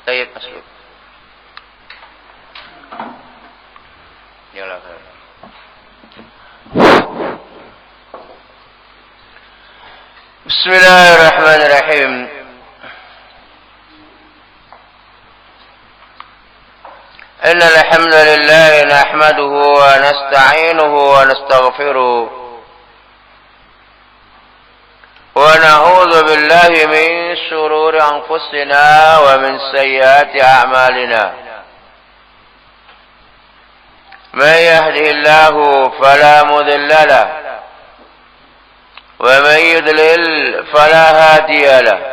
Tayyib masuk. Yalah. Bismillahirrahmanirrahim. Innal hamdalillah nahmaduhu wa nasta'inuhu wa nastaghfiruh. Wa na'udzu billahi min shururi anfusina wa min sayyiati a'malina. Man yahdihillahu fala mudilla lahu wa man yudlil fala hadiya lahu.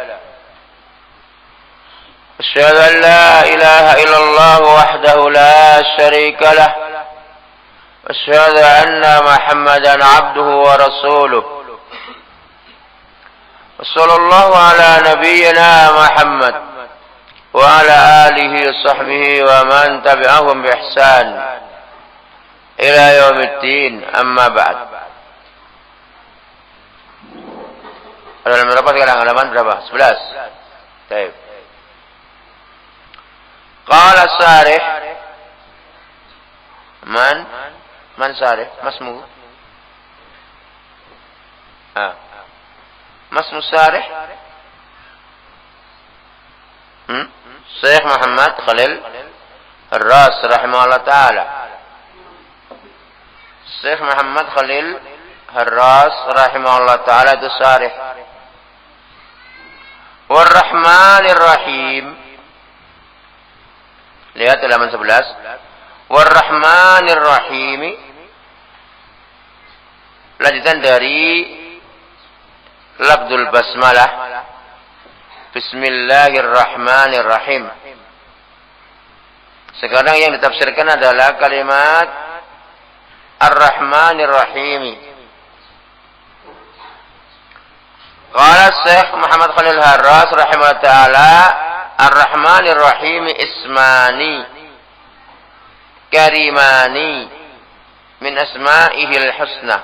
Asyhadu an la ilaha illallah wahdahu la syarika lah. Asyhadu anna Muhammadan abduhu wa rasuluh. Wassallallahu ala nabiyyina Muhammad wa ala alihi wa sahbihi wa man tabi'ahum bi ihsan ila yaumiddin, amma ba'd. Halaman berapa sekarang? Halaman berapa? 11. Baik. Qala Sarih. Man Sarih? Masmu? Masmu Sarih? Syekh Muhammad Khalil Ar-Ras rahimahullah ta'ala. Syekh Muhammad Khalil Ar-Ras rahimahullah ta'ala itu Sarih. War-Rahmanir Rahim. Lihat halaman 11. War-Rahmanir Rahim. Lanjutan dari lafdzul basmalah. Bismillahirrahmanirrahim. Sekarang yang ditafsirkan adalah kalimat Ar-Rahmanir Rahim. Qala Syekh Muhammad Khalil Ar-Ras rahimahullah ta'ala, Ar-Rahmanir Rahim ismani karimani min asma'ihil husna.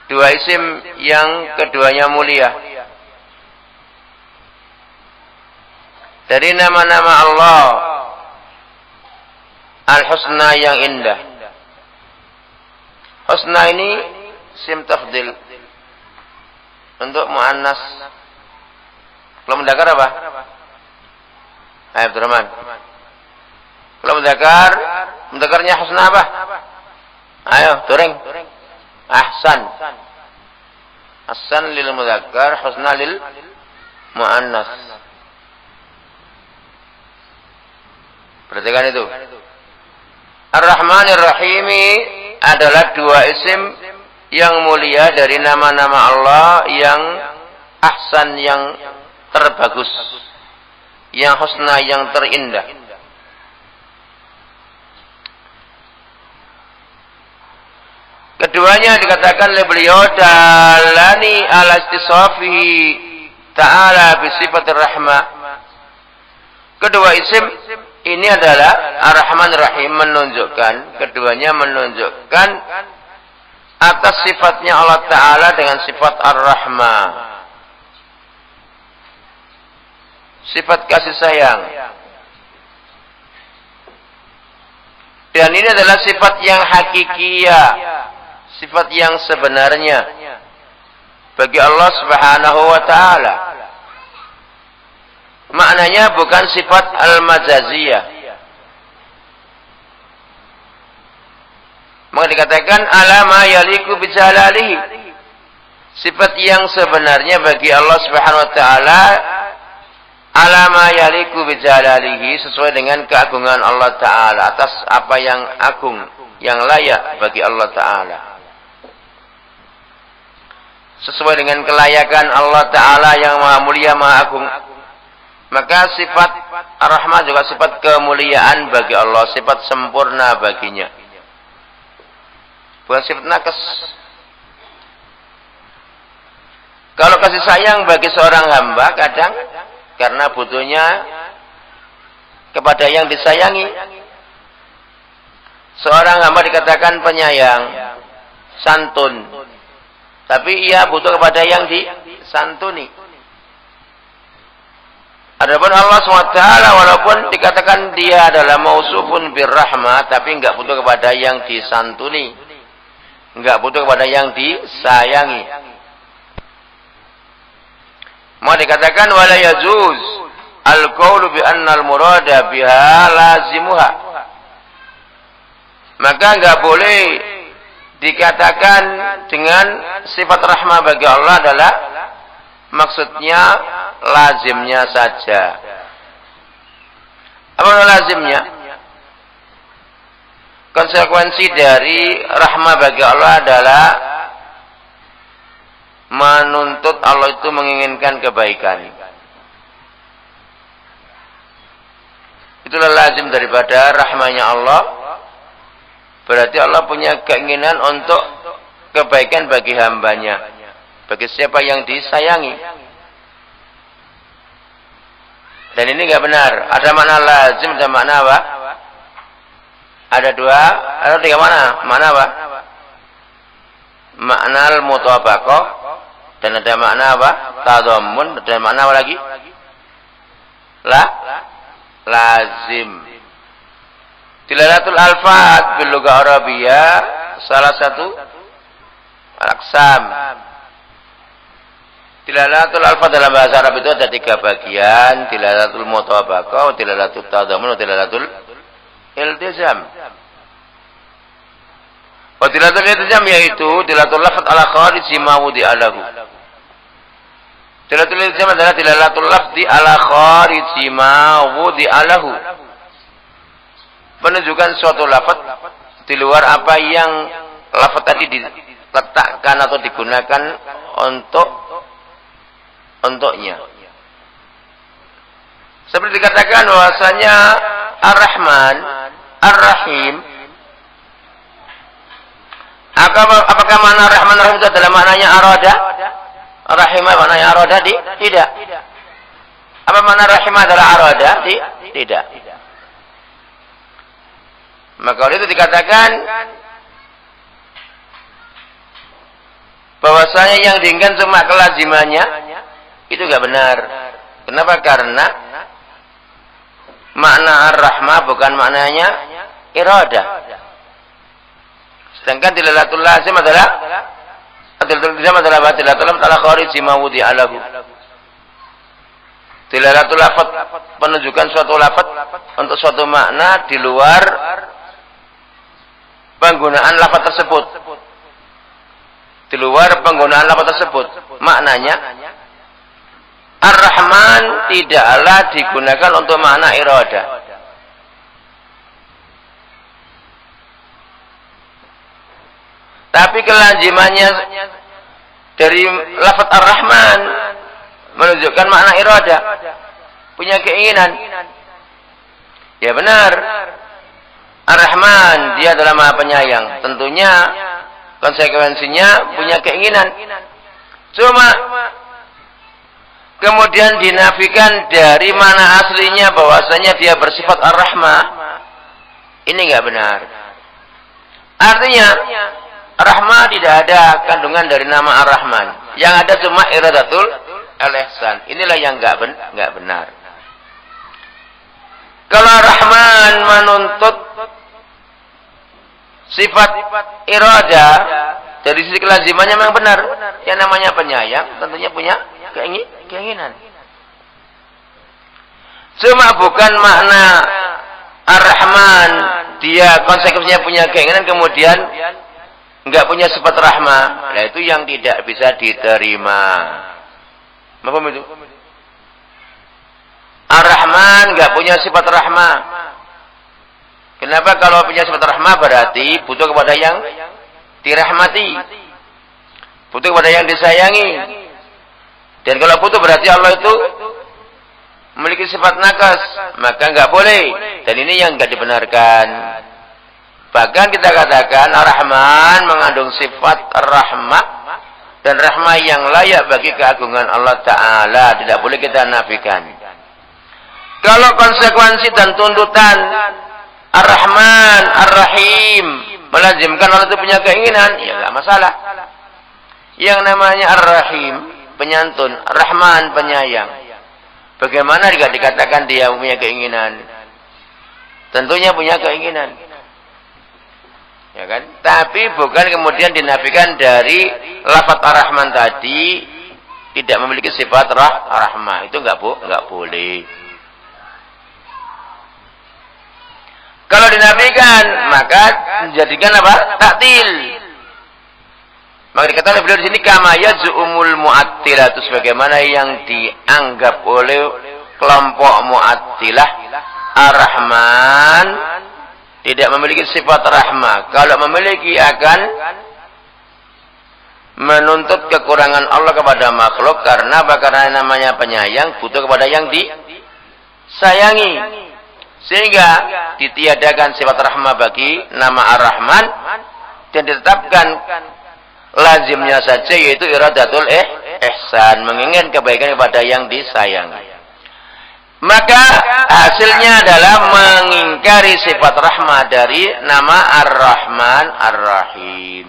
Dua isim yang keduanya mulia dari nama-nama Allah Al-Husna yang indah. Husna ini isim tafdil untuk muannas. Kalau mudzakkar apa? Ayo Abdurrahman. Kalau mudzakarnya husna apa? Ayo, tureng. Ahsan. Ahsan lil mudzakkar, husna lil muannas. Perhatikan itu. Ar-Rahmanir Rahim adalah dua isim yang mulia dari nama-nama Allah yang ahsan, yang terbagus, yang husna, yang terindah. Keduanya dikatakan oleh beliau dalani ala istisafihi ta'ala bi sifatir rahmah. Kedua isim ini adalah Ar-Rahman Ar-Rahim, keduanya menunjukkan atas sifatnya Allah Ta'ala dengan sifat Ar-Rahmah, sifat kasih sayang. Dan ini adalah sifat yang hakikiyah, sifat yang sebenarnya bagi Allah Subhanahu wa Ta'ala. Maknanya bukan sifat al-majaziyah. Maka dikatakan alama yaliku bijalalihi, sifat yang sebenarnya bagi Allah Subhanahu wa Ta'ala, alama yaliku bijalalihi, sesuai dengan keagungan Allah Ta'ala, atas apa yang agung, yang layak bagi Allah Ta'ala, sesuai dengan kelayakan Allah Ta'ala yang maha mulia, maha agung. Maka sifat Ar-Rahman juga sifat kemuliaan bagi Allah, sifat sempurna baginya, bukan sifat naqs. Kalau kasih sayang bagi seorang hamba, kadang karena butuhnya kepada yang disayangi. Seorang hamba dikatakan penyayang, santun, tapi ia butuh kepada yang disantuni. Adapun Allah SWT walaupun dikatakan dia adalah mausufun birrahmah, tapi enggak butuh kepada yang disantuni. Enggak butuh kepada yang disayangi. Mau dikatakan wala yajuz al-qaulu bi anna al-murada biha lazimuha. Maka enggak boleh dikatakan dengan sifat rahmah bagi Allah adalah maksudnya lazimnya saja. Apa lazimnya? Konsekuensi dari rahmah bagi Allah adalah menuntut Allah itu menginginkan kebaikan. Itulah lazim daripada rahmanya Allah. Berarti Allah punya keinginan untuk kebaikan bagi hambanya, bagi siapa yang disayangi. Dan ini enggak benar. Ada makna lazim, ada makna apa? Ada dua, ada tiga makna. Makna apa? Makna al-mutabaqah, dan ada makna apa? Tadammun, dan makna apa lagi? Lazim. Dilalatul alfat bil lughah Arabiyah salah satu al-aqsam. Dilalatul alfat dalam bahasa Arab itu ada tiga bagian, dilalatul mutabaqah, dilalatul tadammun, dilalatul iltizam. Wa dilalatul iltizam yaitu dilalatul lafz ala kharij ma wudi'a lahu. Dilalatul iltizam adalah dilalatul lafzi ala kharij ma wudi'a lahu. Menunjukkan suatu lafaz di luar apa yang lafaz tadi diletakkan atau digunakan untuknya. Seperti dikatakan bahwasanya Ar-Rahman, Ar-Rahim. Apakah makna Rahman Rahim itu adalah maknanya arada? Rahim maknanya arada? Tidak. Apa makna Rahim adalah arada? Tidak. Maka oleh itu dikatakan bahwasanya yang diinginkan cuma kelazimannya itu enggak benar. Kenapa? Karena makna ar-rahmah bukan maknanya irada. Sedangkan dilalatul lazim adalah dilalatul ala kharij ma wudi'a lahu. Dilalatul lafaz penunjukan suatu lafaz untuk suatu makna di luar penggunaan lafaz tersebut. Di luar penggunaan lafaz tersebut. Maknanya Ar-Rahman tidaklah digunakan untuk makna irada. Tapi kelazimannya dari lafaz Ar-Rahman menunjukkan makna irada. Punya keinginan. Ya benar. Ar-Rahman, dia adalah Maha Penyayang. Tentunya konsekuensinya punya keinginan. Cuma kemudian dinafikan dari mana aslinya bahwasanya dia bersifat Ar-Rahmah. Ini enggak benar. Artinya Rahmah tidak ada kandungan dari nama Ar-Rahman. Yang ada cuma iradatul al-ihsan. Inilah yang enggak benar. Kalau Ar-Rahman menuntut sifat irada dari sisi kelazimannya memang benar. Yang namanya penyayang tentunya punya keinginan. Cuma bukan makna Ar-Rahman dia konsekuensinya punya keinginan kemudian enggak punya sifat rahmah. Nah itu yang tidak bisa diterima. Apa itu? Ar-Rahman enggak punya sifat rahmah. Kenapa? Kalau punya sifat rahmah berarti butuh kepada yang dirahmati. Butuh kepada yang disayangi. Dan kalau butuh berarti Allah itu memiliki sifat nakas. Maka enggak boleh. Dan ini yang enggak dibenarkan. Bahkan kita katakan Ar-Rahman mengandung sifat rahmah. Dan rahmah yang layak bagi keagungan Allah Ta'ala. Tidak boleh kita nafikan. Kalau konsekuensi dan tuntutan Ar-Rahman, Ar-Rahim melazimkan orang itu punya keinginan, ya enggak masalah. Yang namanya Ar-Rahim, penyantun, Rahman, penyayang. Bagaimana jika dikatakan dia punya keinginan? Tentunya punya keinginan. Ya kan? Tapi bukan kemudian dinafikan dari lafaz ar-Rahman tadi tidak memiliki sifat rahmah. Itu enggak boleh. Kalau dinafikan, maka menjadikan apa? Taktil. Maka dikatakan beliau di sini kama yaz'umul mu'attilah, itu sebagaimana yang dianggap oleh kelompok mu'attilah ar-Rahman tidak memiliki sifat rahmah. Kalau memiliki akan menuntut kekurangan Allah kepada makhluk karena namanya penyayang butuh kepada yang disayangi. Sehingga ditiadakan sifat rahmah bagi nama ar-Rahman dan ditetapkan lazimnya saja yaitu iradatul ihsan, menginginkan kebaikan kepada yang disayangi. Maka hasilnya adalah mengingkari sifat rahmah dari nama ar-Rahman ar-Rahim.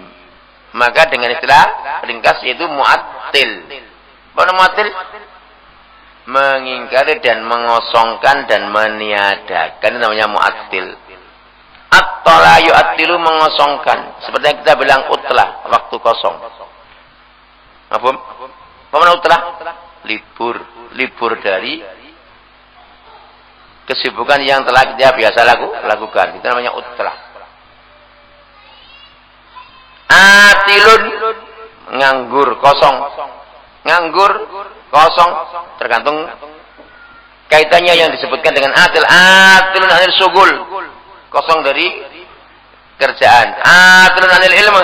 Maka dengan istilah ringkas yaitu mu'attil. Apa mu'attil? Mengingkari dan mengosongkan dan meniadakan, itu namanya mu'attil. At-tala yu'attilu, mengosongkan. Seperti yang kita bilang utlah, waktu kosong. Apa mana utlah? Libur dari kesibukan yang telah dia biasa lakukan. Itu namanya utlah. Atilun, nganggur, kosong. Nganggur, kosong, tergantung kaitannya yang disebutkan dengan atil. Atilun anil sugul, kosong dari kerjaan. Atilun anil ilmu,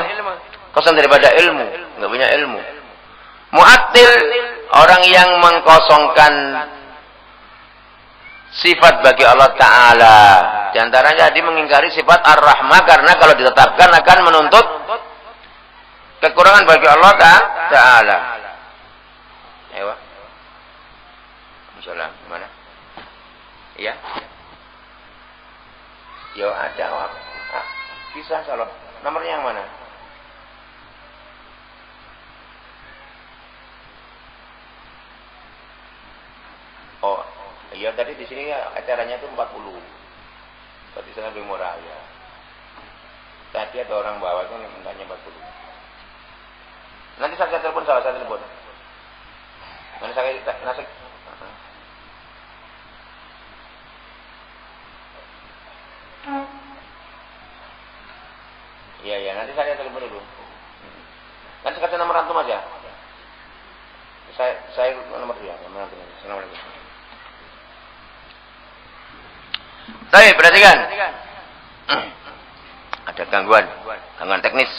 kosong daripada ilmu, enggak punya ilmu. Mu'attil, orang yang mengkosongkan sifat bagi Allah Ta'ala. Di antaranya dia mengingkari sifat ar-Rahmah karena kalau ditetapkan akan menuntut kekurangan bagi Allah Ta'ala. Ayo. Misalnya mana? Iya. Yo ada. Bisa salah. Nomornya yang mana? Oh, iya tadi di sini acaranya itu 40. Berarti sana lebih murah ya. Tadi ada orang bawa itu mintanya 40. Nanti saya telepon saya telepon. Nanti saya nasi. Iya, nanti saya telepon dulu. Nanti kasih nomor antum aja. Saya nomor dia, nomor antum. Assalamualaikum. Baik, perhatikan. Ada gangguan teknis.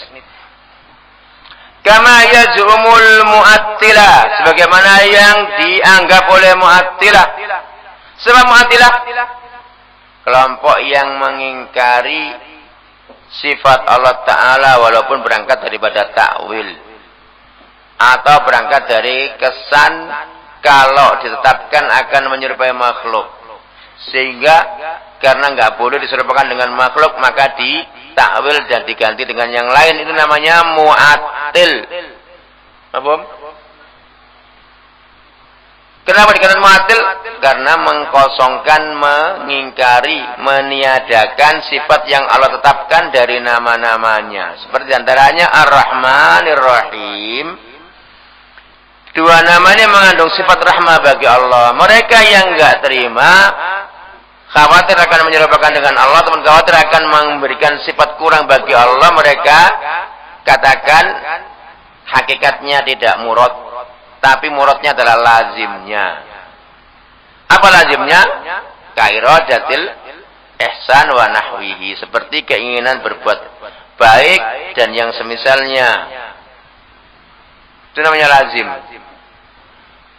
Kama yaz'umul mu'attilah, sebagaimana yang dianggap oleh mu'attilah. Sebab mu'attilah kelompok yang mengingkari sifat Allah Ta'ala walaupun berangkat daripada ta'wil atau berangkat dari kesan kalau ditetapkan akan menyerupai makhluk, sehingga karena nggak boleh diserupakan dengan makhluk maka ditakwil dan diganti dengan yang lain. Itu namanya mu'attil. Apa? Kenapa dikatakan mu'attil? Karena mengkosongkan, mengingkari, meniadakan sifat yang Allah tetapkan dari nama-namanya. Seperti antaranya Ar-Rahmanir Rahim. Dua namanya mengandung sifat rahmah bagi Allah. Mereka yang enggak terima, khawatir akan menyerupakan dengan Allah, teman khawatir akan memberikan sifat kurang bagi Allah, mereka katakan hakikatnya tidak murad, tapi muradnya adalah lazimnya. Apa lazimnya? Kairadatil ihsan wa nahwihi, seperti keinginan berbuat baik dan yang semisalnya. Itu namanya lazim.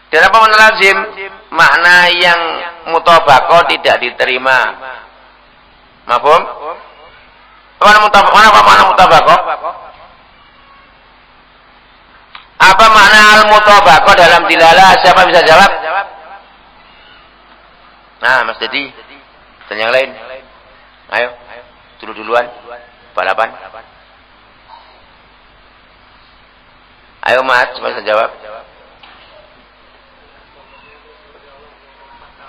Dan apa makna lazim? Makna yang mutabaqah tidak diterima. Mafhum? Apa makna mutabaqah? Apa makna al-mutabaqah dalam dilalah? Siapa bisa jawab? Nah, Mas Dedi. Dan yang lain. Ayo. Duluan. Balapan. Ayo Mas, siapa bisa jawab?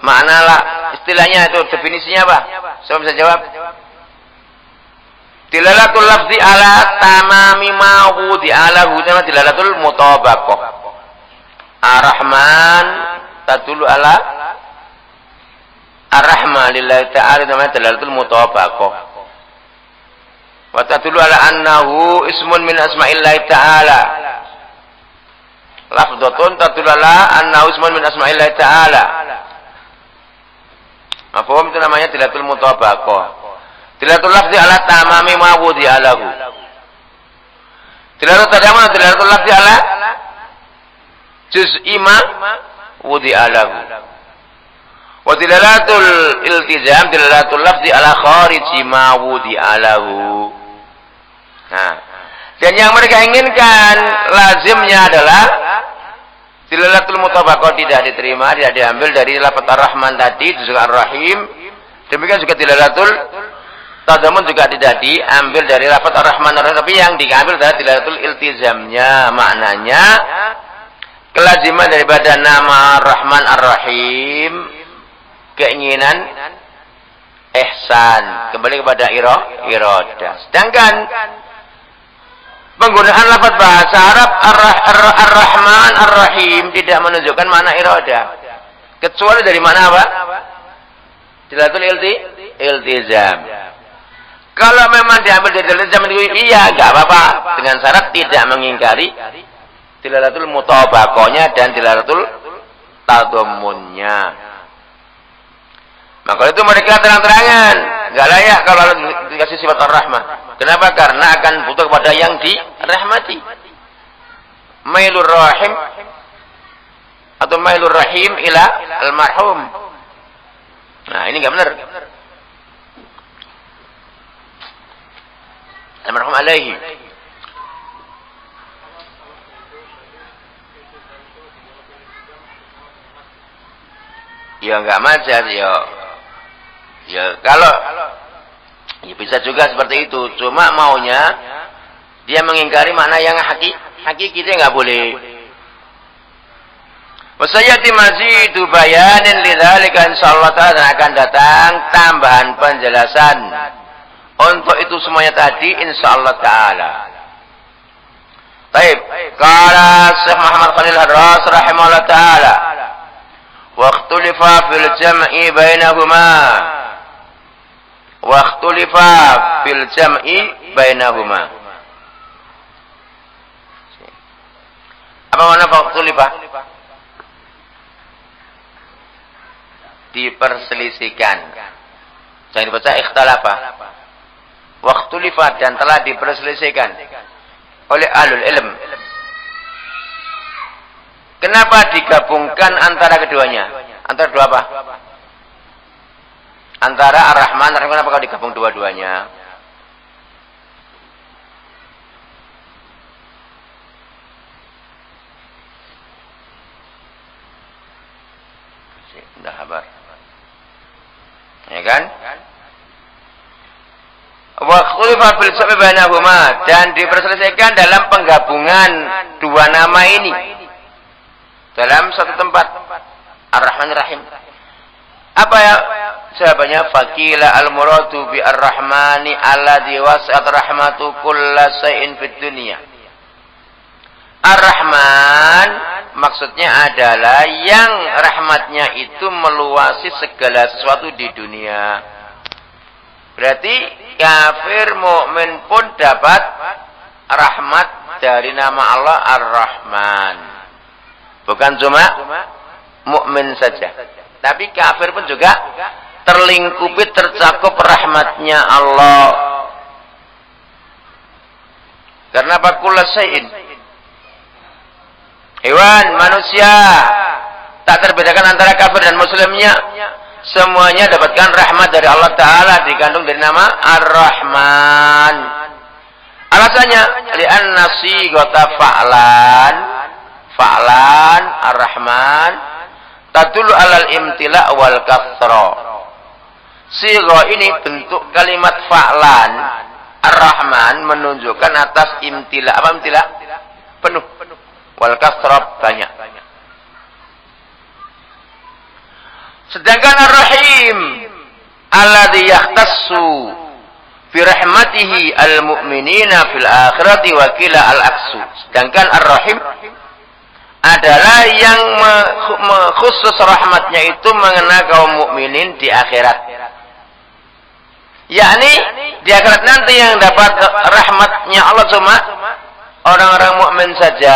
Makna la, istilahnya itu definisinya apa? Siapa bisa jawab? Dilalatul lafzi ala tamami ma wudi ala hudama dilalatul mutabaqah. Ar-Rahman tadullu ala Ar-Rahman lillahi ta'ala namanya dilalatul mutabaqah. Wa tadullu ala annahu ismun min asma'illahi ta'ala. Lafdhatun tadullu ala annahu ismun min asma'illahi ta'ala. Mafhum itu namanya dilalatul mutabaqah. Dilalatul lafzi ala tamami ma wudi alahu. Dilalatul tadamun dilalatul lafzi ala juz'i ma wudi alahu. Wa dilalatul iltizam dilalatul lafzi ala khariji ma wudi alahu. Nah, dan yang mereka inginkan lazimnya adalah dilalatul mutabaqah tidak diterima, tidak diambil dari lafaz Ar-Rahman tadi, juga Ar-Rahim. Demikian juga dilalatul tadamun juga tidak diambil dari lafaz Ar-Rahman Ar-Rahim, tapi yang diambil adalah dilalatul iltizamnya. Maknanya kelaziman daripada nama Ar-Rahman Ar-Rahim, keinginan ihsan, kembali kepada iradah. Sedangkan penggunaan lafaz bahasa Arab Ar-Rahman Ar-Rahim tidak menunjukkan makna iradah. Kecuali dari mana apa? Dilalatul iltizam. Kalau memang diambil dari iltizam itu iya, enggak apa-apa, dengan syarat tidak mengingkari dilalatul mutabaqahnya dan dilalatul tadammunnya. Maka itu mereka terang-terangan enggak layak kalau dikasih sifat Ar-Rahman. Kenapa? Karena akan butuh kepada yang dirahmati. Mailur rahim atau mailur rahim ila al-marhum. Nah, ini enggak benar. Al-marhum alaihi. Ya enggak majas ya. Ya kalau ya bisa juga seperti itu. Cuma maunya dia mengingkari makna yang hakiki dia enggak boleh. Wasayati mazidu bayanin lidzalika insyaallah ta'ala akan datang tambahan penjelasan untuk itu semuanya tadi insyaallah ta'ala. Baik, qala Syekh Muhammad Khalil Hadras rahimahullah ta'ala wa ikhtulifa fil jam'i bainahuma. Waqtulifa fil jam'i bainahuma. Apa makna waqtulifa? Diperselisihkan. Jangan dibaca ikhtalafa. Waqtulifa dan telah diperselisihkan oleh ahlul ilm. Kenapa digabungkan antara keduanya? Antara dua apa? Antara Ar-Rahman dan Ar-Rahim, kenapa kalau digabung dua-duanya? Sudah kabar. Ya kan? Wa khulifa fil sab'i bainahuma, dan diperselesaikan dalam penggabungan dua nama ini dalam satu tempat. Ar-Rahman Ar-Rahim. Apa ya jawabannya? Faqila al-muradu bi ar-rahmani alladhi was'at rahmatu kulla shay'in fid dunya. Ar-Rahman maksudnya adalah yang rahmatnya itu meluasi segala sesuatu di dunia. Berarti kafir mukmin pun dapat rahmat dari nama Allah Ar-Rahman. Bukan cuma mukmin saja. Tapi kafir pun juga terlingkupi, tercakup rahmatnya Allah. Karena apa? Kulla syai'in. Hewan, manusia, tak terbedakan antara kafir dan muslimnya. Semuanya dapatkan rahmat dari Allah Ta'ala, dikandung dari nama Ar-Rahman. Alasannya, li'anna sighata fa'lan Ar-Rahman tadullu alal imtila wal kathra. Sigha ini bentuk kalimat fa'lan Ar-Rahman menunjukkan atas imtila. Apa imtila? Penuh. Wal kathra banyak. Sedangkan Ar-Rahim alladzi yahtassu bi rahmatihi al-mu'minina fil akhirati wa qila al-aqsu. Sedangkan Ar-Rahim adalah yang khusus rahmatnya itu mengena kaum mukminin di akhirat. Yakni di akhirat nanti yang dapat rahmatnya Allah cuma orang-orang mukmin saja.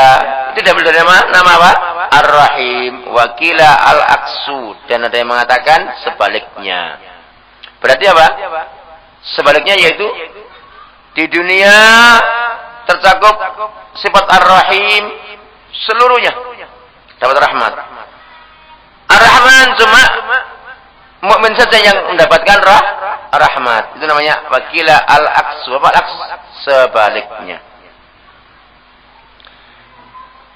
Itu dapat dari nama apa? Ar-Rahim. Wakila al-Aqsu. Dan ada yang mengatakan sebaliknya. Berarti apa? Sebaliknya yaitu di dunia tercakup sifat Ar-Rahim seluruhnya dapat rahmat. Ar-Rahman cuma mukmin saja yang mendapatkan rahmat. Itu namanya wakila al-Aqsu. Apa al-Aqsu? Sebaliknya.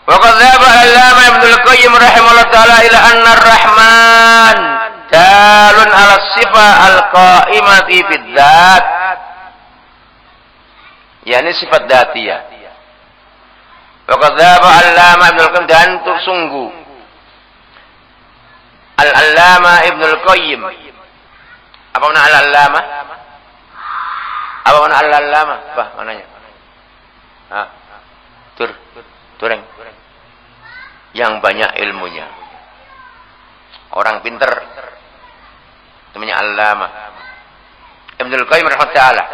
Waqad dhaba al-Allama Ibnul Qayyim rahimahullah ta'ala ila anna ar-Rahman dalun ala sifat al-qa'imati bidzat. Yani sifat dzatiyah. Waqad dhaba al-Allama Ibnul Qayyim dan sungguh Al-Allama Ibnul Qayyim. Apa makna al-Allama? Apa makna al-Allama? Apa maknanya? Tureng. Yang banyak ilmunya. Orang pinter. Namanya Allama. Ibnul Qayyim rahimahullah.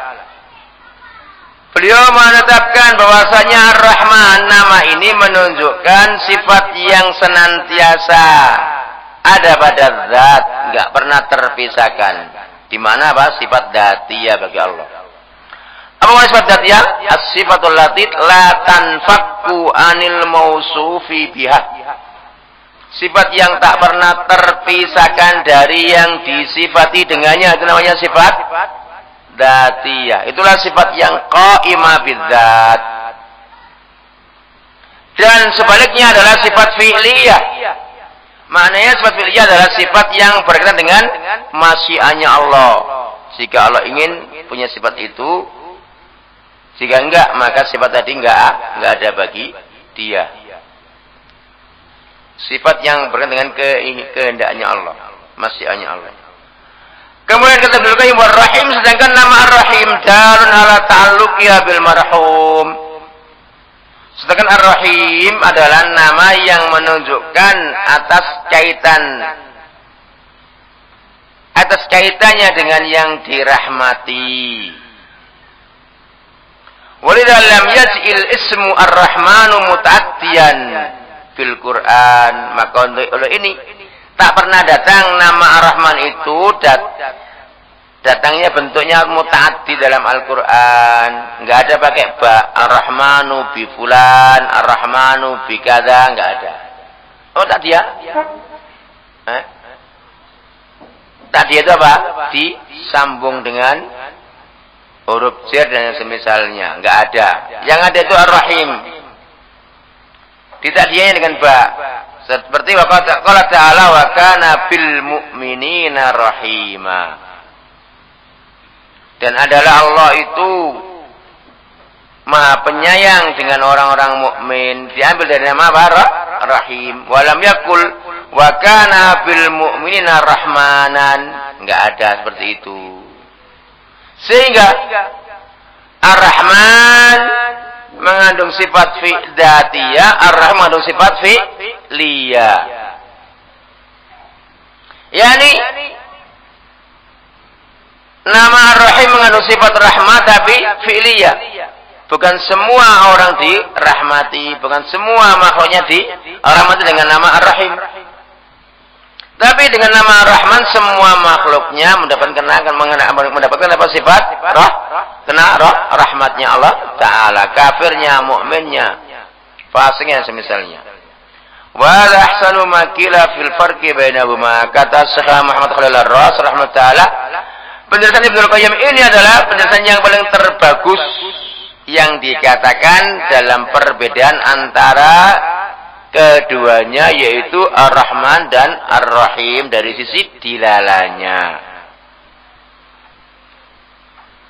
Beliau menetapkan bahwasanya Ar-Rahman nama ini menunjukkan sifat yang senantiasa ada pada zat, enggak pernah terpisahkan. Di mana apa? Sifat dzatiyah bagi Allah. Apa maksud sifat dzatiyah? As-sifatul lati la tanfakku anil mausufi biha. Sifat yang tak pernah terpisahkan dari yang disifati dengannya, itu namanya sifat dzatiyah. Itulah sifat yang qa'imah bidzat. Dan sebaliknya adalah sifat fi'liyah. Maknanya sifat fi'liyah adalah sifat yang berkaitan dengan masyiannya Allah. Jika Allah ingin punya sifat itu, jika enggak, maka sifat tadi enggak ada bagi dia. Sifat yang berkaitan dengan kehendaknya Allah, masyiannya Allah. Kemudian kata Ibnu Qayyim Ar-Rahim, sedangkan nama Ar-Rahim dalun ala ta'alluqiha bil marhum. Sedangkan Ar-Rahim adalah nama yang menunjukkan atas kaitannya dengan yang dirahmati. Walidha lam yaj'il ismu Ar-Rahmanu muta'addiyan fil Quran. Maka oleh ini tak pernah datang nama Ar-Rahman itu datangnya bentuknya muta'addi dalam Al-Quran. Enggak ada pakai ba. Ar-Rahmanu bi fulan, Ar-Rahmanu bi kada, enggak ada. Oh, tak dia? Tak dia itu apa? Disambung dengan huruf jar dan semisalnya. Enggak ada. Yang ada itu Ar-Rahim. Ditadianya dengan ba. Seperti qala ta'ala wa kana bil mu'minina rahima. Dan adalah Allah itu Maha penyayang dengan orang-orang mukmin. Diambil dari nama apa? Rahim. Walam yakul wa kana bil mu'minina rahmanan. Enggak ada seperti itu. Sehingga Ar-Rahman mengandung sifat dzatiyah, Ar-Rahman mengandung sifat fi'liyah. Yani nama Ar-Rahim mengandung sifat rahmat tapi fi'liyah. Bukan semua orang dirahmati, bukan semua makhluknya dirahmati dengan nama Ar-Rahim. Tapi dengan nama Ar-Rahman semua makhluknya mendapatkan apa sifat? Rahmatnya Allah Ta'ala. Kafirnya, mukminnya, fasiknya semisalnya. Wa ahsanu ma qila fil farqi bainahuma. Kata Syekh Muhammad Khalil Ar-Ras rahimahullah ta'ala, penjelasan Ibnu Qayyim ini adalah penjelasan yang paling terbagus yang dikatakan dalam perbedaan antara keduanya, yaitu Ar-Rahman dan Ar-Rahim dari sisi dilalanya.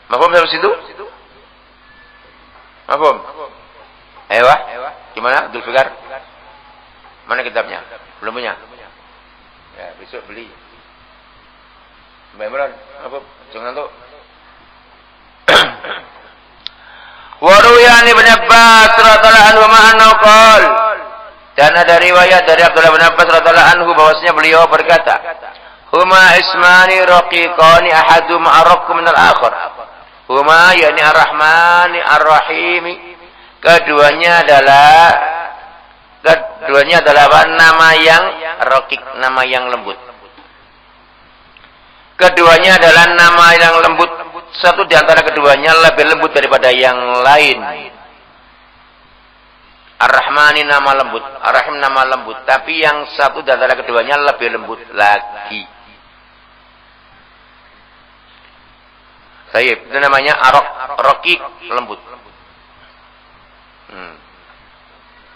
Mafhum sampai situ? Mafhum? Ayo, gimana Abdul Fikar? Mana kitabnya? Belum punya? Ya, besok beli. Mbak Imran, apa? Jangan tuh. Wa ruwiya Ibnu Abbas radhiyallahu anhu ma'annahu qol. Dan ada riwayat dari Abdullah bin Abbas radhiyallahu anhu bahwasanya beliau berkata, "Huma ismani raqiqani ahaduma arqu min al-akhar." Huma yakni Ar-Rahmani Ar-Rahimi. Keduanya adalah nama yang raqiq, nama yang lembut. Keduanya adalah nama yang lembut. Satu di antara keduanya lebih lembut daripada yang lain. Ar-Rahmani nama lembut, Ar-Rahim nama lembut. Tapi yang satu di antara keduanya lebih lembut lagi. Baik, itu namanya raqiq, lembut.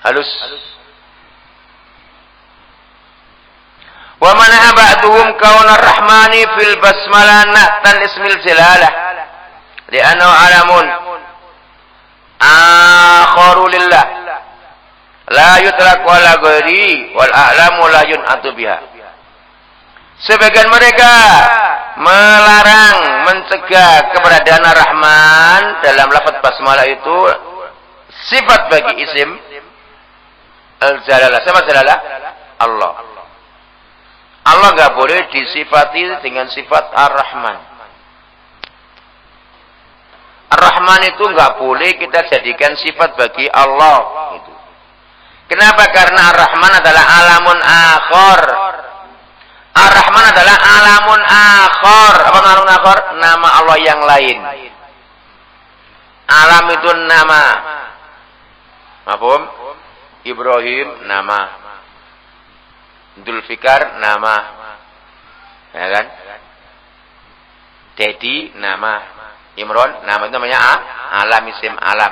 Halus. Wa mana ba'duhum kauna ar-rahmani fil basmalah na'tan ismil jalalah li'annahu alamun akharu lillah la yutlaq wala ghairi wal a'lamu la yun'atu biha. Sebagian mereka melarang, mencegah keberadaan Ar-Rahman dalam lafaz basmalah itu sifat bagi isim al-jalalah. Siapa jalalah? Allah. Allah enggak boleh disifati dengan sifat Ar-Rahman. Ar-Rahman itu enggak boleh kita jadikan sifat bagi Allah itu. Kenapa? Karena Ar-Rahman adalah alamun akhar. Ar-Rahman adalah alamun akhar. Apa alamun akhar? Nama Allah yang lain. Alam itu nama. Mafhum? Ibrahim nama. Dzulfikar nama. Ya kan? Dedi nama. Imron nama itu namanya alam, isim alam.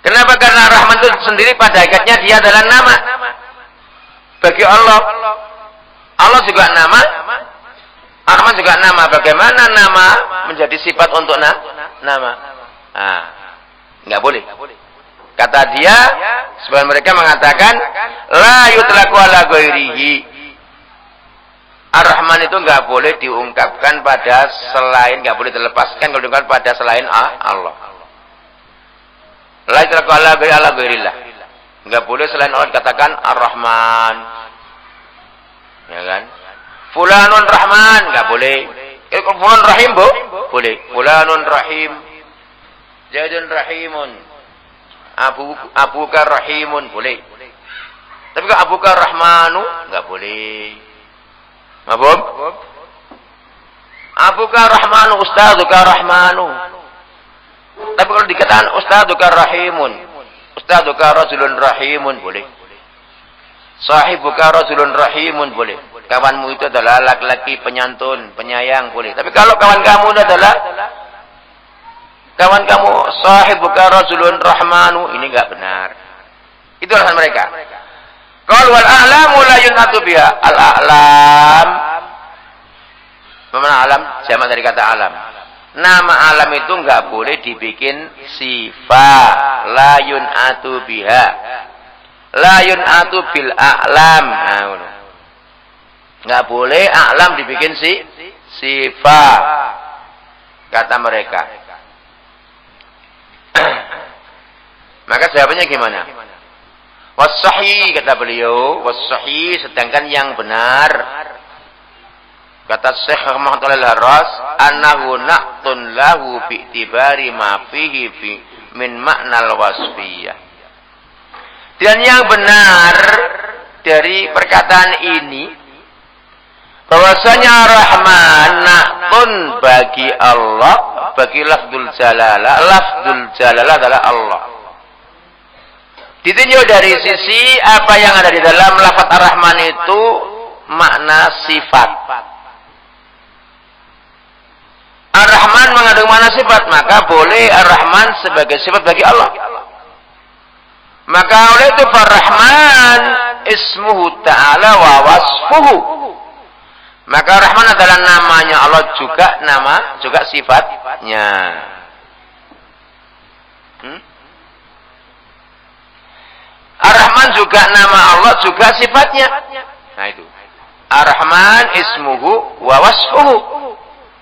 Kenapa? Karena Rahman itu sendiri pada hakikatnya dia adalah nama bagi Allah. Allah juga nama, Rahman juga nama. Bagaimana nama menjadi sifat untuk nama? Enggak boleh. Kata dia, sebagian mereka mengatakan la yutlaqu ala ghairihi. Ar-Rahman itu enggak boleh diungkapkan pada selain, enggak boleh dilepaskan kalau diungkapkan pada selain Allah. La yutlaqu ala ghairillah. Enggak boleh selain Allah dikatakan Ar-Rahman. Ya kan? Fulanun Rahman enggak boleh. Fulan Rahim boleh. Fulanun Rahim. Zaidun Rahimun. Abuka Rahimun boleh. Tapi kalau Abuka Rahmanu enggak boleh. Mabum? Abuka Rahmanu, Ustaduka Rahmanu. Tapi kalau dikatakan Ustaduka Rahimun, Ustaduka Rajulun Rahimun boleh. Sahibuka Rajulun Rahimun boleh. Kawanmu itu adalah laki-laki penyantun, penyayang boleh. Tapi kalau kawan kamu itu adalah kawan kamu sahibuka Rajulun Rahmanu, ini enggak benar. Itu alasan mereka. Qal wal a'lamu la yunatu biha. Al-a'lam. Bagaimana alam? Jamak dari kata alam. Nama alam itu enggak boleh dibikin sifat. La yunatu biha. La yunatu bil a'lam. Enggak boleh a'lam dibikin sifat. Kata mereka. Maka jawabannya gimana? Was-sahih kata beliau, was-sahih sedangkan yang benar kata Syekh Muhammad Al-Harras annahu naqtun lahu bi'tibari ma fihi min ma'nal wasfiyah. Dan yang benar dari perkataan ini bahwasanya Rahman naqtun bagi Allah, bagi lafzul jalalah. Lafzul jalalah adalah Allah. Ditinjau dari sisi apa yang ada di dalam lafaz Ar-Rahman itu makna sifat. Ar-Rahman mengandung makna sifat, maka boleh Ar-Rahman sebagai sifat bagi Allah. Maka oleh itu Ar-Rahman ismuhu ta'ala wa wasfuhu. Maka Ar-Rahman adalah namanya Allah juga sifatnya. Ar-Rahman juga nama Allah juga sifatnya. Nah itu. Ar-Rahman ismuhu wa wasfuhu.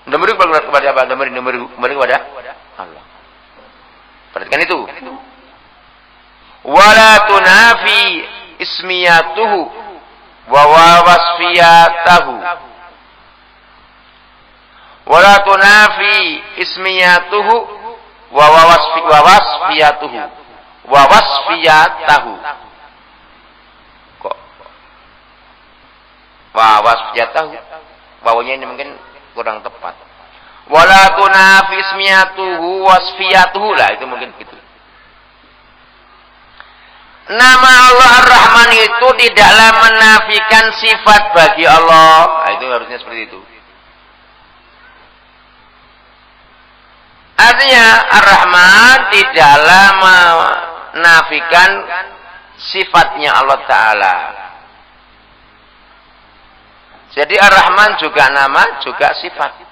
Kembali kepada apa? Kembali kepada Allah. Perhatikan itu. Wala tunafi ismiyatuhu wa wasfiyatahu. Wala tunafi ismiyatuhu wa wasfiyatuhu. Wa wasfiyatahu. Kok? Wa wasfiyatahu. Bawahnya ini mungkin kurang tepat. Wala tunafi ismiyatuhu wasfiyatuhu lah, itu mungkin gitu. Nama Allah Ar-Rahman itu tidaklah menafikan sifat bagi Allah. Nah, itu harusnya seperti itu. Artinya Ar-Rahman tidaklah menafikan sifatnya Allah Ta'ala. Jadi Ar-Rahman juga nama, juga sifat.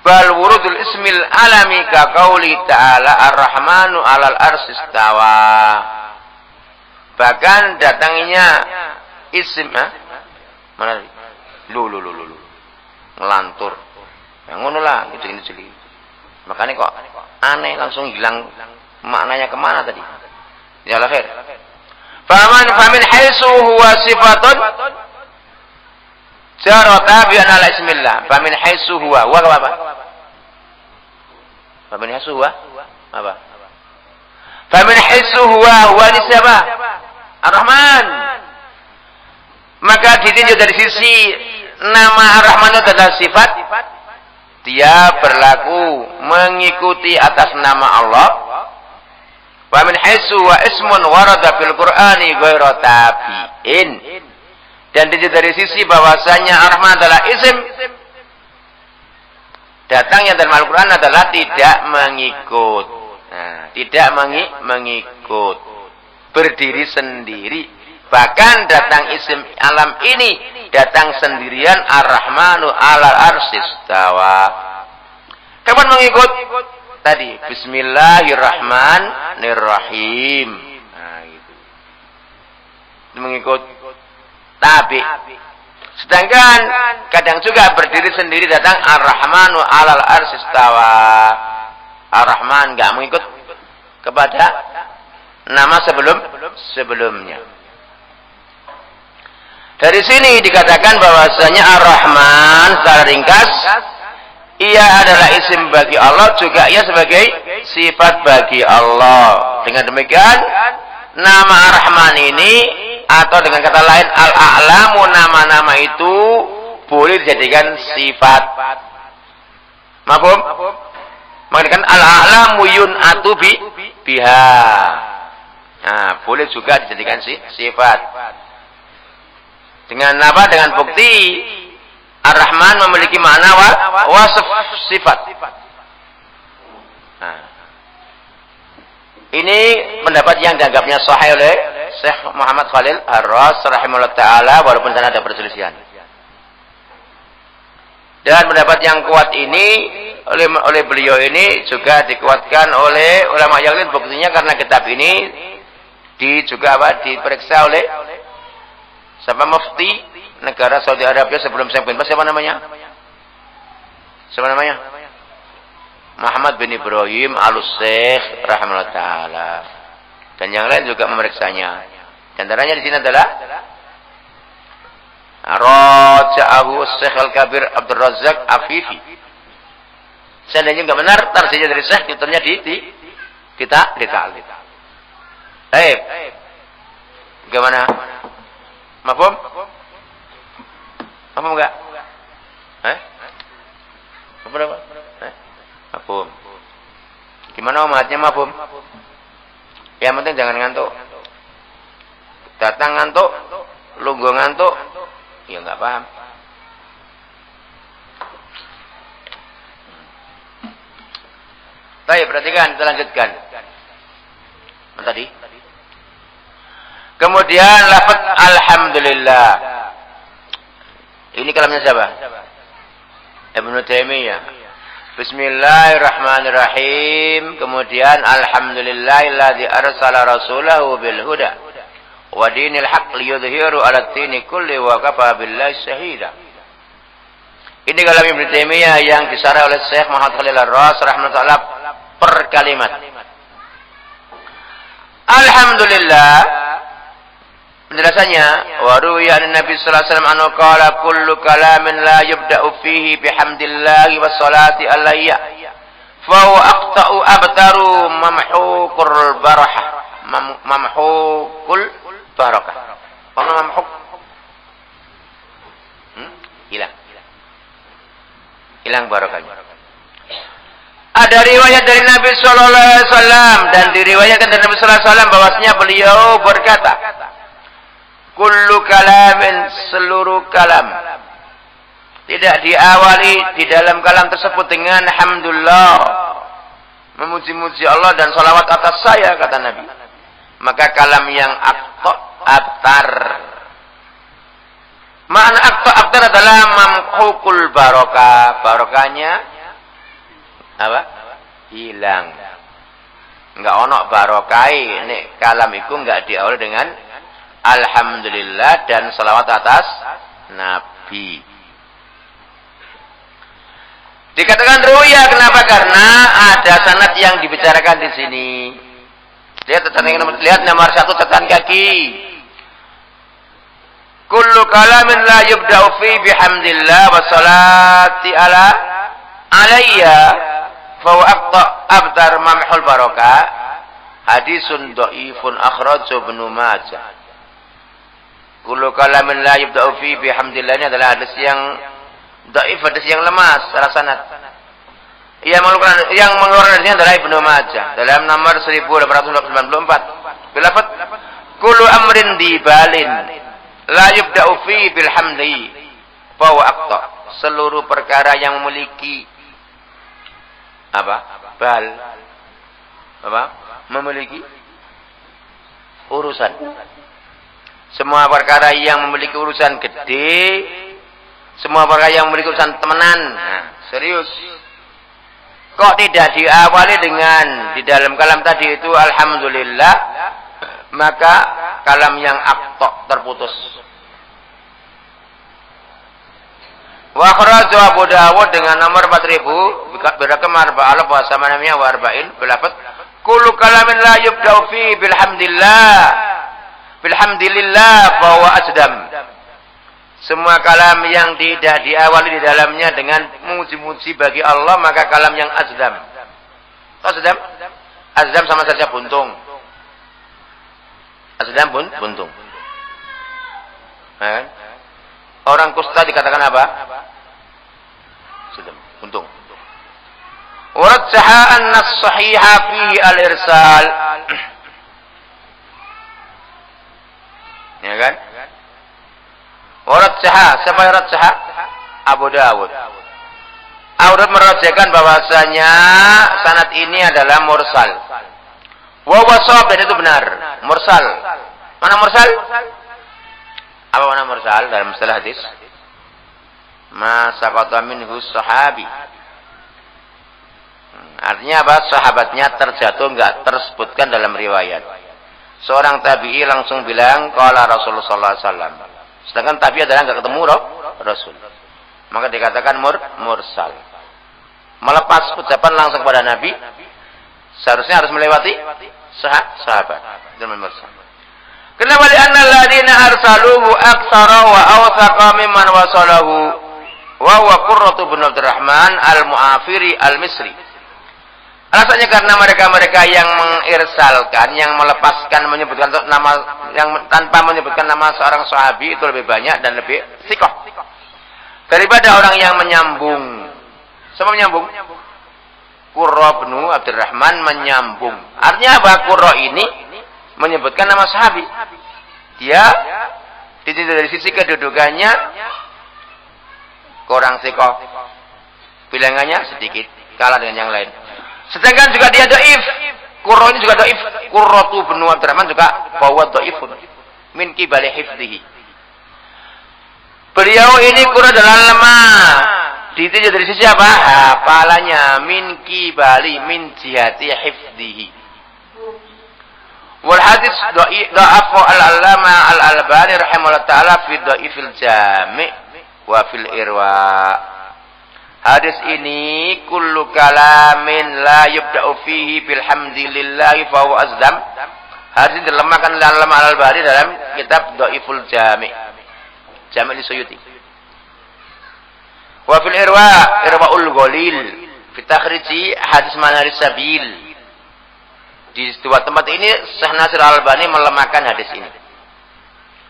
Bal wurudul ismil alami ka qauli ta'ala Ar-Rahmanu 'alal arsy istawa. Bahkan datangnya isim mana? Lu. Ngelantur. Ya ngono lah, gitu. Makanya kok aneh langsung hilang maknanya kemana tadi? Ya khair. Famin haitsu huwa sifatun jarata bi anna ismillah. Famin haitsu huwa apa? Famin haitsu huwa apa? Famin haitsu huwa ni siapa? Ar-Rahman. Maka ditinjau dari sisi nama Ar-Rahman itu adalah sifat, dia berlaku mengikuti atas nama Allah. Wa min haitsu wa ismun warada fil Qur'ani ghairu tabi'in. Dan dari sisi bahwasanya Ar-Rahman adalah isim, datangnya dalam Al-Qur'an adalah tidak mengikut. Nah, tidak mengikut, berdiri sendiri. Bahkan datang isim alam ini datang sendirian, Ar-Rahmanu 'alal arsy istawa. Kapan mengikut? Tadi Bismillahirrahmanirrahim. Nah, gitu. Mengikut tabi. Sedangkan kadang juga berdiri sendiri datang Ar-Rahmanu 'alal arsy istawa. Ar-Rahman enggak mengikut kepada nama sebelumnya. Dari sini dikatakan bahwasanya Ar-Rahman secara ringkas ia adalah isim bagi Allah, juga ia sebagai sifat bagi Allah. Dengan demikian nama Ar-Rahman ini, atau dengan kata lain Al-A'lamu, nama-nama itu boleh dijadikan sifat. Mafhum? Mengatakan Al-A'lamu yun'atu biha. Nah, boleh juga dijadikan sifat. Dengan apa? Dengan bukti Ar-Rahman memiliki makna wasf sifat. Nah, ini pendapat yang dianggapnya sahih oleh Syekh Muhammad Khalil Ar-Ras rahimahullah ta'ala, walaupun sana ada perselisihan. Dan pendapat yang kuat ini oleh beliau ini juga dikuatkan oleh ulama yang lain. Buktinya karena kitab ini diperiksa oleh siapa, mufti negara Saudi Arabia sebelum saya pindah. Siapa namanya? Muhammad bin Ibrahim Al-Syekh rahimahullah ta'ala. Dan yang lain juga memeriksanya. Di antaranya di sini adalah Raja'ahu Syekh Al-Kabir Abdul Razak Afifi. Seandainya enggak benar, tarjihnya dari Syekh, tuturnya kita dita'alif. Baik. Bagaimana? Mafhum? Mafhum enggak? Apa? Mafhum. Gimana umatnya mafhum? Yang penting jangan ngantuk. Datang ngantuk, lungguh ngantuk, ya enggak paham. Baik, perhatikan, kita lanjutkan. Tadi. Kemudian lafaz alhamdulillah. Ini kalamnya siapa? Ibnu Taimiyah. Bismillahirrahmanirrahim. Kemudian alhamdulillahilladzi arsala rasulahu bil huda wa dinil haqq liyudhiru 'ala ad-dini kulli wa kafa billahi shahida. Ini kalam Ibnu Taimiyah yang disarah oleh Syekh Muhammad Khalil Ar-Ras rahimahullah per kalimat. Alhamdulillah. Penjelasannya, wa ruwiya an Nabi sallallahu alaihi wasallam anhu qala kullu kalamin la yubda'u fihi bihamdillahi was salati alayya fa huwa aqta'u abtaru mamhuqul barakah. Mamhuqul barakah. Apa mamhuq? Hilang barakahnya. Ada riwayat dari Nabi sallallahu alaihi wasallam dan diriwayatkan dari Nabi sallallahu alaihi wasallam bahwasanya beliau berkata, kullu kalamin, seluruh kalam tidak diawali di dalam kalam tersebut dengan alhamdulillah, memuji-muji Allah dan salawat atas saya, kata Nabi, maka kalam yang abtar. Makna abtar adalah mamhukul barokah. Barokahnya apa? Hilang. Enggak ono barokai. Nek kalam itu enggak diawali dengan alhamdulillah dan salawat atas Nabi. Dikatakan ruya, kenapa? Karena ada sanad yang dibicarakan di sini. Lihat nomor 1 catatan kaki. Kullu kalamin la yubda'u fi bihamdillah wa salati alayya fa huwa abtar mamhul barakah. Hadisun dhaifun akhrajahu Ibnu Majah. Kullu kalamin la yubda'u fi bihamdillah ini adalah hadis yang dhaif, hadis yang lemah secara sanad. Yang mengeluarkan hadisnya adalah Ibnu Majah dalam nomor 1894. Bilafat kullu amrin dibalin la yubda'u fi bilhamdi fa huwa aqta. Seluruh perkara yang memiliki apa? Bal. Apa? Memiliki urusan. Semua perkara yang memiliki urusan gede, semua perkara yang memiliki urusan temenan. Nah, serius. Kok tidak diawali dengan di dalam kalam tadi itu alhamdulillah, maka kalam yang aqta terputus. Wa akhrajahu Abu Dawud dengan nomor 4000 berakam 4000 wa samaniyah wa arba'in bilafat kullu kalamin la yubda'u fi bilhamdillah bahwa asdam. Semua kalam yang tidak diawali di dalamnya dengan muji-muji bagi Allah, maka kalam yang asdam. Asdam? Asdam sama saja buntung. Asdam buntung. Nah, orang kusta dikatakan apa? Asdam, buntung. Warajjaha anna as-sahiha fihi al-irsal. Ya kan? Warajjaha, siapa yang rajjaha? Abu Dawud. Abu Dawud merajahkan bahwasanya sanad ini adalah mursal. Wa wasab, dan itu benar. Mursal. Mana mursal? Apa mana mursal dalam istilah hadis? Ma saqata minhu sahabi. Artinya apa? Sahabatnya terjatuh, enggak tersebutkan dalam riwayat. Seorang tabi'i langsung bilang qala Rasulullah sallallahu alaihi wasallam. Sedangkan tabi'i adalah enggak ketemu Rasul. Maka dikatakan mursal. Melepas ucapan langsung kepada Nabi, seharusnya harus melewati sahabat. Itu mursal. Kenapa? Li'anna alladziina arsaluhu aktsara wa awthaqa mimman wasalahu wa huwa Qurratu bin Abdurrahman al-Mu'afiri al-Misri. Alasannya karena mereka-mereka yang mengirsalkan, yang melepaskan, menyebutkan nama yang tanpa menyebutkan nama seorang sahabi itu lebih banyak dan lebih sikoh daripada orang yang menyambung. Sama menyambung? Qurra bin Abdurrahman menyambung. Artinya apa? Qurra ini menyebutkan nama sahabi. Dia dari sisi kedudukannya kurang sikoh, bilangannya sedikit, kalah dengan yang lain. Sedangkan juga dia dhaif. Qurra ini juga dhaif. Qurratu bin Abdurrahman juga bahwa dhaifun min qibali hifdzihi. Beliau ini Qurra adalah lemah. Ditinjau dari sisi apa? Hafalannya min qibali min jihati hifdzihi. Wal hadis dha'afu al-allama al-Albani rahimahullah taala fi dha'ifil jami' wa fil irwa. Hadis ini kullu kalamin la yubda'u fihi bilhamdillahi fa huwa azdam. Hadis ini dilemahkan oleh Allama al-Albani dalam kitab Dhaiful Jami'. Jami' li Suyuti. Wa fil irwa, irwaul ghalil fi takhriji hadis Manaris Sabil. Di dua tempat ini Syekh Nasir Al-Albani melemahkan hadis ini.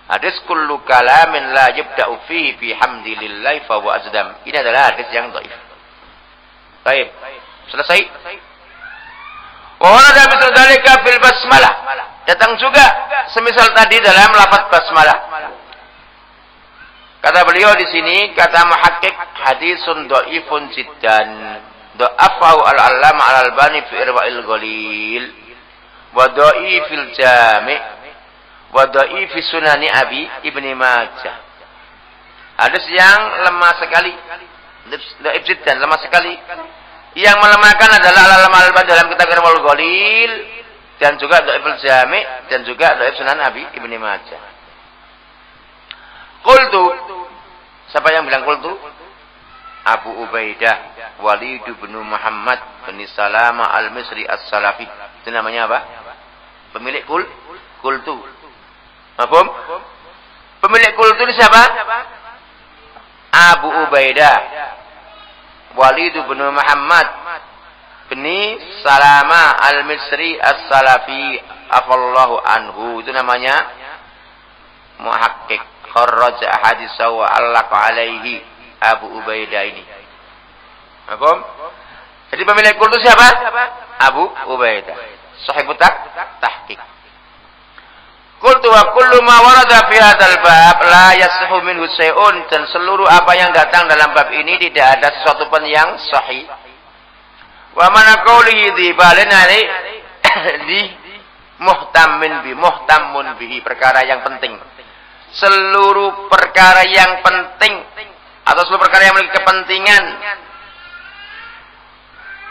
Hadis kullu kalamin la yubda'u fihi bihamdillahi fa huwa azdam. Ini adalah hadis yang dhaif. Baik. Selesai. Wa warada misal dzalika fil basmalah. Datang juga semisal tadi dalam lafaz basmalah. Kata beliau di sini, kata muhakkik hadisun dhaifun jiddan. Dha'afahu al-allama al-Albani fi irwa'il ghalil. Wa dhaifil jami' wa dhaifi sunani Abi Ibni Majah. Hadis yang lemah sekali. Dhaif jiddan, lemah sekali. Yang melemahkan adalah al-allama al-Albani dalam kitab Irwa'ul Ghalil dan juga dhaiful jami' dan juga dhaif sunan Abi Ibni Majah. Qultu, siapa yang bilang qultu? Abu Ubaidah Walid bin Muhammad bin Salama al-Misri as-Salafi. Itu namanya apa? Pemilik qultu. Paham? Pemilik qultu ini siapa? Abu Ubaidah Walid bin Muhammad bin Salama al-Misri as-Salafi afallahu anhu. Itu namanya muhakkik. Kharraja haditsahu wa 'allaqa alaihi Abu Ubaidah ini. Paham? Jadi pemilik qultu siapa? Abu Ubaidah. Sahibut tahqiq. Qultu wa kullu ma warada fi hadzal bab la yasihhu minhu syai'un, dan seluruh apa yang datang dalam bab ini tidak ada sesuatu pun yang sahih. Wa mana qaulihi dzibalina di muhtamun bihi, perkara yang penting. Seluruh perkara yang penting atau seluruh perkara yang memiliki kepentingan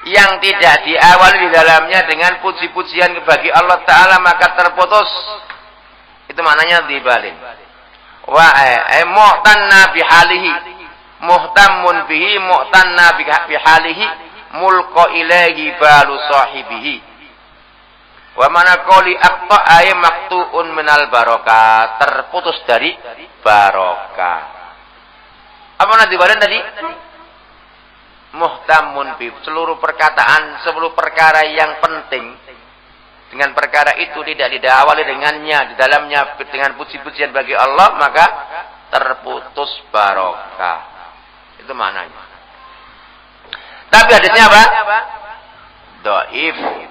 yang tidak diawali di dalamnya dengan puji-pujian bagi Allah Ta'ala maka terputus. Itu maknanya dibalin. Wa muhtanna bihalihi, muhtamun bihi, muhtanna bihalihi, mulqa ilaihi balu sahibihi. Wa mana qoli aqta ay maqtu'un minal barokah, terputus dari barokah. Apa nanti badan tadi? Muhtamun bi, seluruh perkataan, seluruh perkara yang penting dengan perkara itu tidak diawali dengannya di dalamnya dengan puji-pujian bagi Allah maka terputus barokah. Itu maknanya. Tapi hadisnya apa? Dhaif.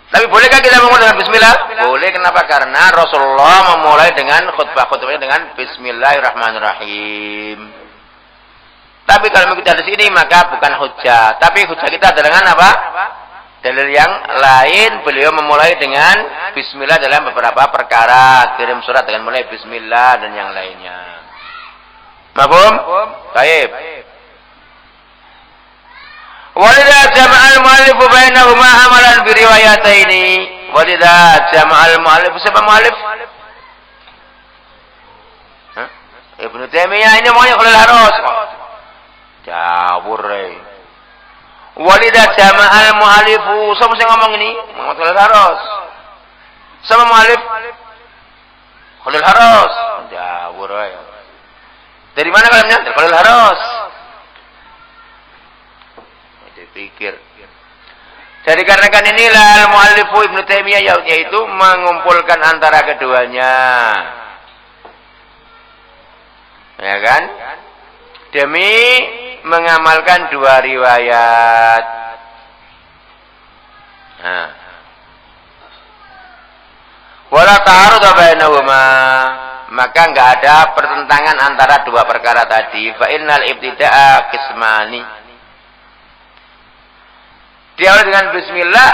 Tapi bolehkah kita memulai dengan bismillah? Boleh. Kenapa? Karena Rasulullah memulai dengan khutbahnya dengan bismillahirrahmanirrahim. Tapi kalau kita di sini maka bukan hujjah. Tapi hujjah kita adalah dengan apa? Dalil yang lain. Beliau memulai dengan bismillah dalam beberapa perkara. Kirim surat dengan mulai bismillah dan yang lainnya. Mafhum? Baik. Walidha jama'al mu'allifu bainahuma amalan bi riwayataini. Walidha jama'al mu'allif, siapa mu'allif? Ibnu Taimiyah ini maunya Khalil Harras. Jawur. Walidha jama'al mu'allifu, siapa yang ngomong ini? Muhammad Khalil Harras. Siapa mu'allif? Khalil Harras. Jawur. Dari mana kalamnya? Dari Khalil Harras. Pikir. Jadi karenakan inilah al-muallifu Ibnu Taimiyah yaitu mengumpulkan antara keduanya. Ya kan? Demi mengamalkan dua riwayat. Nah. Wala ta'arud bainahuma, maka enggak ada pertentangan antara dua perkara tadi. Fa innal ibtida'a qismani. Diawali dengan bismillah,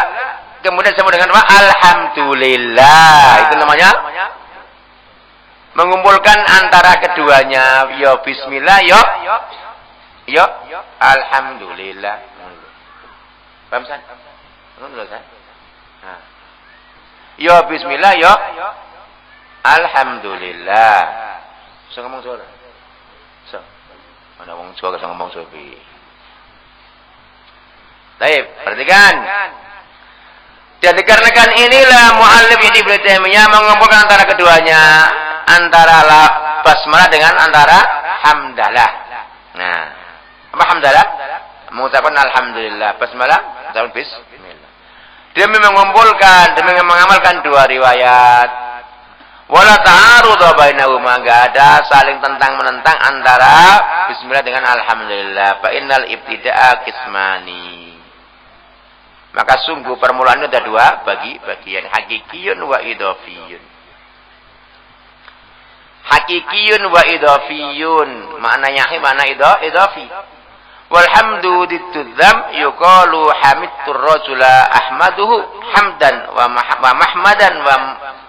kemudian disambung dengan apa? Alhamdulillah. Itu namanya mengumpulkan antara keduanya. Ya bismillah, ya alhamdulillah. Paham San? Nah. Ya bismillah ya alhamdulillah. Bisa ngomong Jawa? Bisa. Mana ngomong Jawa bisa ngomong Jawa. Baik, perhatikan. Jadi dikarenakan inilah muallif ini Ibnu Taimiyah mengumpulkan antara keduanya, antara basmalah dengan antara hamdalah. Nah, apa hamdalah? Mengucapkan alhamdulillah. Basmalah, mengucapkan bismillah. Dia mengumpulkan, demi mengamalkan dua riwayat. Wala ta'arudhu bainahuma, enggak ada saling tentang menentang antara bismillah dengan alhamdulillah. Fa innal ibtida'a qismani. Maka sungguh permulaan itu ada dua bagian, hakikiyun wa idhafiyun. Hakikiyun wa idhafiyun, maknanya mana idhafi. Walhamdu ditudzam yuqalu hamidtur rajula ahmaduhu hamdan wa mahmadan wa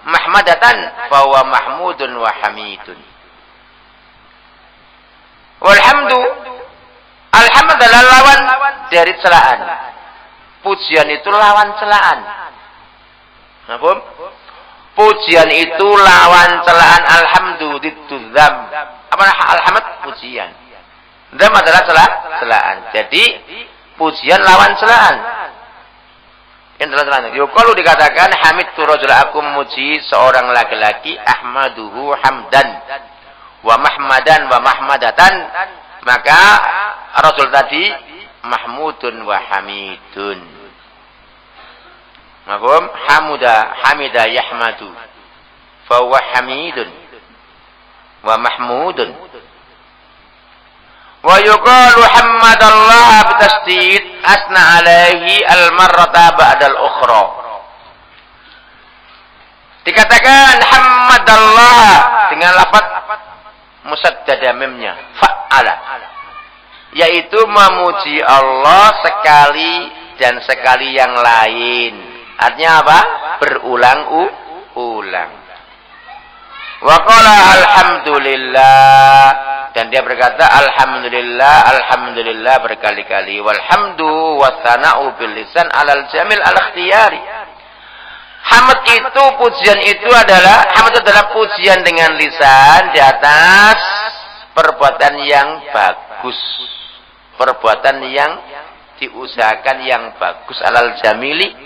mahmadatan fa huwa mahmudun wa hamidun. Walhamdu, alhamdulillah lawan dari celaan. Pujian itu lawan celaan. Napa? Pujian itu lawan celaan. Alhamdu ditudzam. Apa alhamd? Pujian. Dzam adalah celaan. Jadi pujian lawan celaan. Yang dalam celaan. Kalau dikatakan hamidtu rajula, aku memuji seorang laki-laki, ahmaduhu hamdan wa mahmadan wa mahmadatan, maka rajul tadi mahmudun wa hamidun. Mafhum? Hamida yahmadu fa huwa hamidun wa mahmudun. Wa yuqalu hamdallah bitasdid asna alaihi al-marrata ba'dal ukhra. Dikatakan hamdallah dengan lafaz musaddada mimnya fa'ala, yaitu memuji Allah sekali dan sekali yang lain. Artinya apa? Berulang-ulang. Wa qala alhamdulillah, dan dia berkata alhamdulillah berkali-kali. Walhamdu wassana'u bil lisan alal jamil al-ikhtiyari. Hamd itu, pujian itu adalah, hamd adalah pujian dengan lisan di atas perbuatan yang bagus. Perbuatan yang diusahakan yang bagus, alal jamili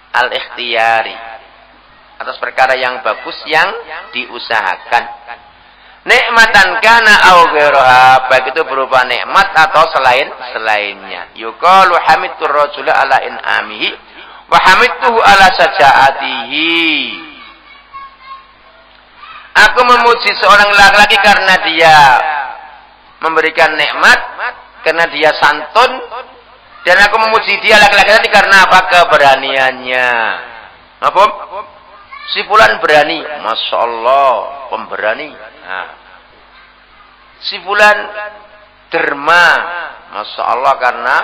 al-ikhtiyari, atas perkara yang bagus yang diusahakan. Nikmatan kana au ghairaha, baik itu berupa nikmat atau selainnya. Yuqalu hamidtur rajula ala in'amihi wa hamidtuhu ala sajaatihi. Aku memuji seorang laki-laki karena dia memberikan nikmat, karena dia santun, dan aku memuji dia laki-laki tadi karena apa? Keberaniannya. Apa? Si fulan berani, masya Allah, pemberani. Nah. Si fulan derma, masya Allah, karena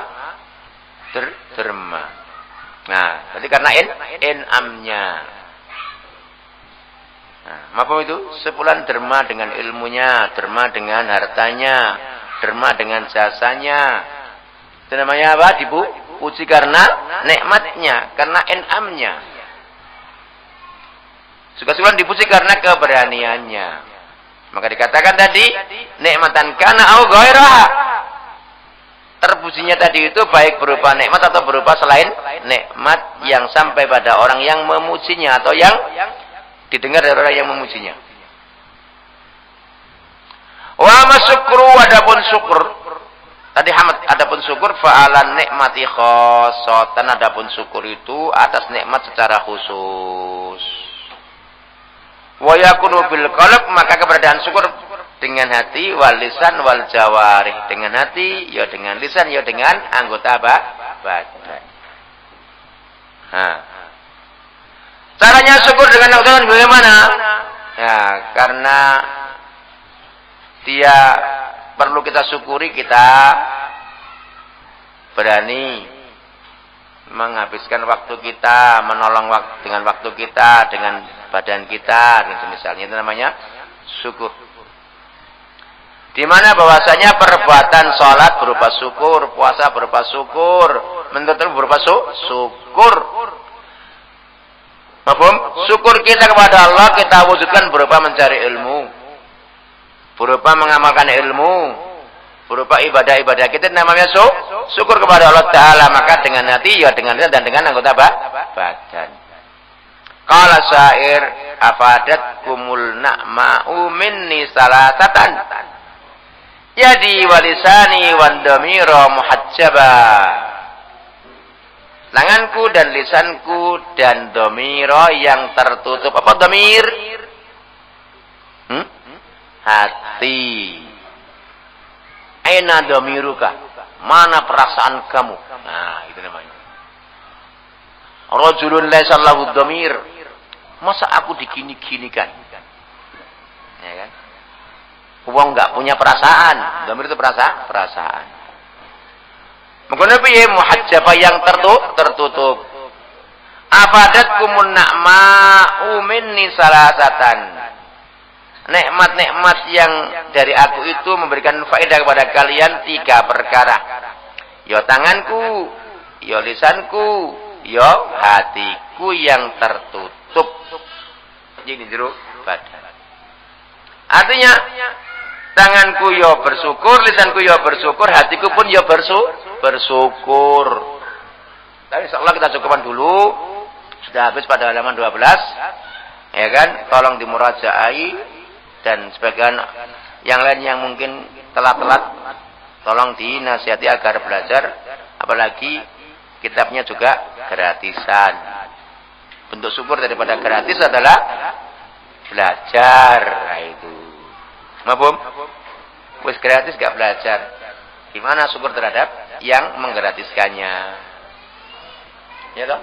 derma. Nah, berarti karena in'amnya. Nah, apa itu? Si fulan derma dengan ilmunya, derma dengan hartanya, derma dengan jasanya. Itu namanya apa? Dipuji karena nikmatnya, karena in'amnya. Suka-suka dipuji karena keberaniannya. Maka dikatakan tadi nikmatan kana au ghairaha. Terpujinya tadi itu baik berupa nikmat atau berupa selain nikmat yang sampai pada orang yang memujinya atau yang didengar dari orang yang memujinya. Wa masyukru, adapun syukur. Tadi hamd, adapun syukur fa'alan nikmati khossatan, adapun syukur itu atas nikmat secara khusus. Wa yakunu bil qalb, maka keberadaan syukur dengan hati, wal lisan wal jawarih, dengan hati, ya dengan lisan, ya dengan anggota badan. Nah. Caranya syukur dengan anggota bagaimana? Ya, karena dia perlu kita syukuri, kita berani menghabiskan waktu kita, menolong dengan waktu kita, dengan badan kita, dan semisalnya, itu namanya syukur. Di mana bahwasanya perbuatan sholat berupa syukur, puasa berupa syukur, menuntut berupa syukur. Mafhum? Syukur kita kepada Allah kita wujudkan berupa mencari ilmu, berupa mengamalkan ilmu, berupa ibadah-ibadah kita namanya syukur kepada Allah Ta'ala. Maka dengan hati ya dengan lisan dan dengan anggota badan. Qala syair afadat kumul na'ma'u minni salatatan yadi walisani wandamira muhajjaba. Tanganku dan lisanku dan domiro yang tertutup. Apa domir? Hati. Aina domiruka? Mana perasaan kamu? Nah, itu namanya. Rajulun laisa lahu domir. Masa aku digini-ginikan? Ya kan? Uang enggak punya perasaan. Domir itu perasaan. Menggunakan piye muhajjaba yang tertutup. Afadatkumun na'ma'u minni salasatan. Nikmat-nikmat yang dari aku itu memberikan faedah kepada kalian 3 perkara. Ya tanganku, ya lisanku, ya hatiku yang tertutup. Jadi jero badan. Artinya tanganku ya bersyukur, lisanku ya bersyukur, hatiku pun ya bersyukur. Tapi insyaallah kita cukupkan dulu. Sudah habis pada halaman 12. Ya kan? Tolong dimurajaai dan sebagian yang lain yang mungkin telat-telat tolong dinasihati agar belajar, apalagi kitabnya juga gratisan. Bentuk syukur daripada gratis adalah belajar. Nah, itu. Mabum? Wis gratis gak belajar. Gimana syukur terhadap yang menggratiskannya? Ya toh?